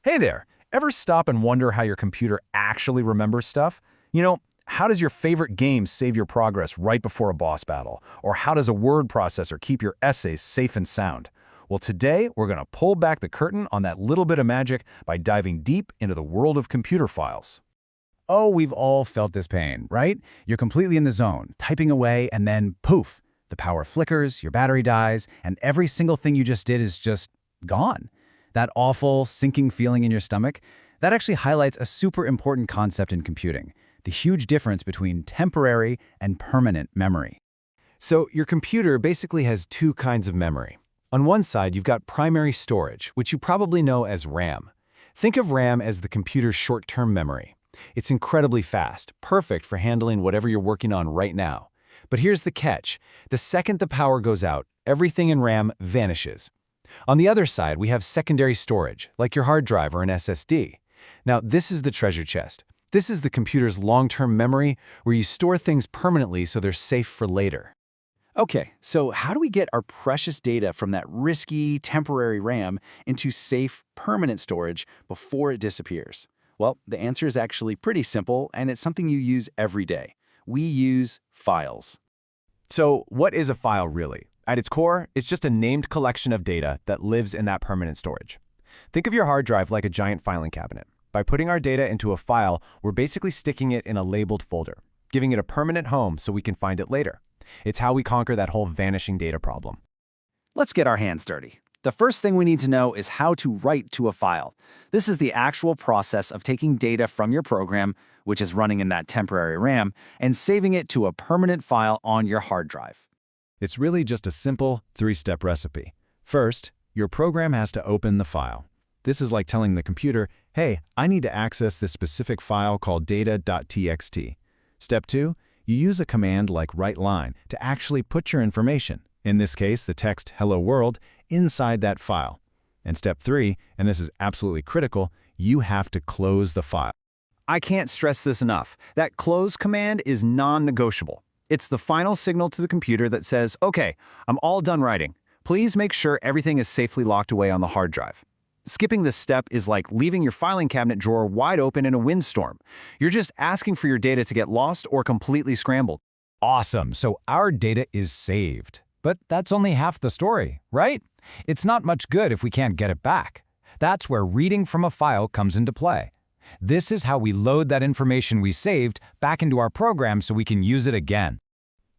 Hey there! Ever stop and wonder how your computer actually remembers stuff? How does your favorite game save your progress right before a boss battle? Or how does a word processor keep your essays safe and sound? Well, today we're going to pull back the curtain on that little bit of magic by diving deep into the world of computer files. Oh, we've all felt this pain, right? You're completely in the zone, typing away, and then poof, the power flickers, your battery dies, and every single thing you just did is just gone. That awful, sinking feeling in your stomach, that actually highlights a super important concept in computing, the huge difference between temporary and permanent memory. So your computer basically has two kinds of memory. On one side, you've got primary storage, which you probably know as RAM. Think of RAM as the computer's short-term memory. It's incredibly fast, perfect for handling whatever you're working on right now. But here's the catch. The second the power goes out, everything in RAM vanishes. On the other side, we have secondary storage, like your hard drive or an SSD. Now, this is the treasure chest. This is the computer's long-term memory, where you store things permanently so they're safe for later. Okay, so how do we get our precious data from that risky, temporary RAM into safe, permanent storage before it disappears? Well, the answer is actually pretty simple, and it's something you use every day. We use files. So what is a file really? At its core, it's just a named collection of data that lives in that permanent storage. Think of your hard drive like a giant filing cabinet. By putting our data into a file, we're basically sticking it in a labeled folder, giving it a permanent home so we can find it later. It's how we conquer that whole vanishing data problem. Let's get our hands dirty. The first thing we need to know is how to write to a file. This is the actual process of taking data from your program, which is running in that temporary RAM, and saving it to a permanent file on your hard drive. It's really just a simple three-step recipe. First, your program has to open the file. This is like telling the computer, hey, I need to access this specific file called data.txt. Step 2, you use a command like readLine to actually put your information, in this case the text hello world, inside that file. And step 3, and this is absolutely critical, you have to close the file. I can't stress this enough. That close command is non-negotiable. It's the final signal to the computer that says, okay, I'm all done writing. Please make sure everything is safely locked away on the hard drive. Skipping this step is like leaving your filing cabinet drawer wide open in a windstorm. You're just asking for your data to get lost or completely scrambled. Awesome, so our data is saved. But that's only half the story, right? It's not much good if we can't get it back. That's where reading from a file comes into play. This is how we load that information we saved back into our program so we can use it again.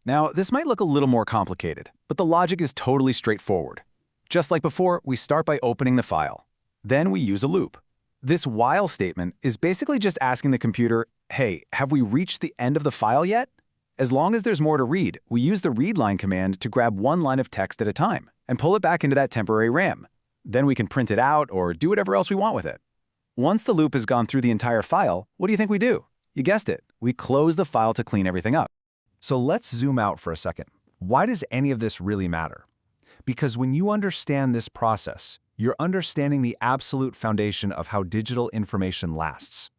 Now, this might look a little more complicated, but the logic is totally straightforward. Just like before, we start by opening the file. Then we use a loop. This while statement is basically just asking the computer, hey, have we reached the end of the file yet? As long as there's more to read, we use the readLine command to grab one line of text at a time and pull it back into that temporary RAM. Then we can print it out or do whatever else we want with it. Once the loop has gone through the entire file, what do you think we do? You guessed it, we close the file to clean everything up. So let's zoom out for a second. Why does any of this really matter? Because when you understand this process, you're understanding the absolute foundation of how digital information lasts.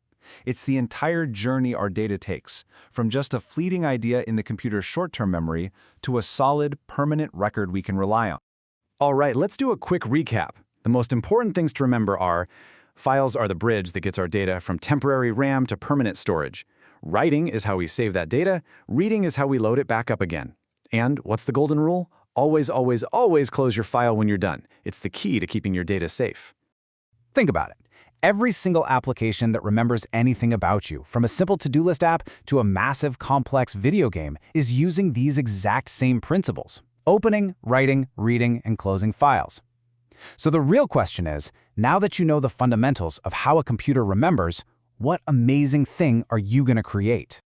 It's the entire journey our data takes, from just a fleeting idea in the computer's short-term memory to a solid, permanent record we can rely on. All right, let's do a quick recap. The most important things to remember are, files are the bridge that gets our data from temporary RAM to permanent storage. Writing is how we save that data. Reading is how we load it back up again. And what's the golden rule? Always, always, always close your file when you're done. It's the key to keeping your data safe. Think about it. Every single application that remembers anything about you, from a simple to-do list app to a massive, complex video game, is using these exact same principles: opening, writing, reading, and closing files. So the real question is, now that you know the fundamentals of how a computer remembers, what amazing thing are you going to create?